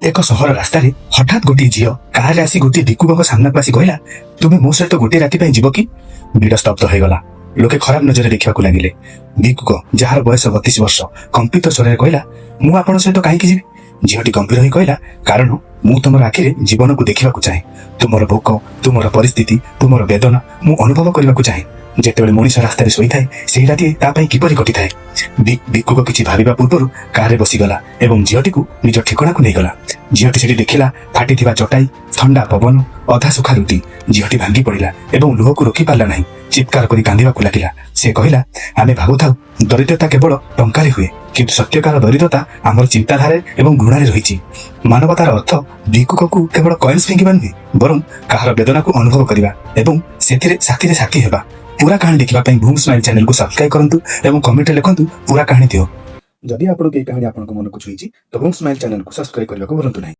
एक सहर रास्तार हठात गोटे झील कार आसी गोटे भिक्षुक सामना को आसी कहला तुमे मो सहित गोटे राति जीव कि भिड़ स्तब्ध होगला। लोके खराब नजर देखा लगिले। भिक्षुक जार बयस 32 वर्ष कंपित स्वर कहला मु आपण सहित कहीं जी। झीलटी गंभीर ही कहला कारण मु तुम आखिरे जीवन को देखा चाहे। तुमर भोक तुमर परिस्थिति तुमर वेदना मु अनुभव करने को चाहे। जेतेबेले मनीष रास्तार शोई थाए से राति तापाई किपरि कटि थाए। भिक्षुक किछि भाबिबा पूर्वरु कार बसीगला एवं झीलटी को निज ठिकाना को नहींगला। झीलटी सेठी देखिला फाटिथिबा चटाई ठंडा पवन अधा सुखा रुटी। झीलटी भांगी पड़िला एवं लुह को रोकी पारला नहीं। चित्कार करी कांदिबाकु लागिला। से कहिला आमे भाबुथाउ दरिद्रता केवल टंकारे हुए किंतु सत्यकार दरिद्रता आमर चिंताधारे एवं घृणारे रहिछि। मानवतार अर्थ भिक्षुक को केवल कॉइन्स फिंगिबा नुहे बरं काहार वेदना को अनुभव करिबा एवं सेथिरे साथीरे साथी हेबा। पूरा कहानी देखा भूम स्माइल चैनल को सब्सक्राइब करंतु एवं कमेंट लिखंतु पूरा कहानी दियो। जदि आपन के कहानी आपन को मन को छुईची तो भूम स्माइल चैनल को सब्सक्राइब करबा को भूलंतु नहीं।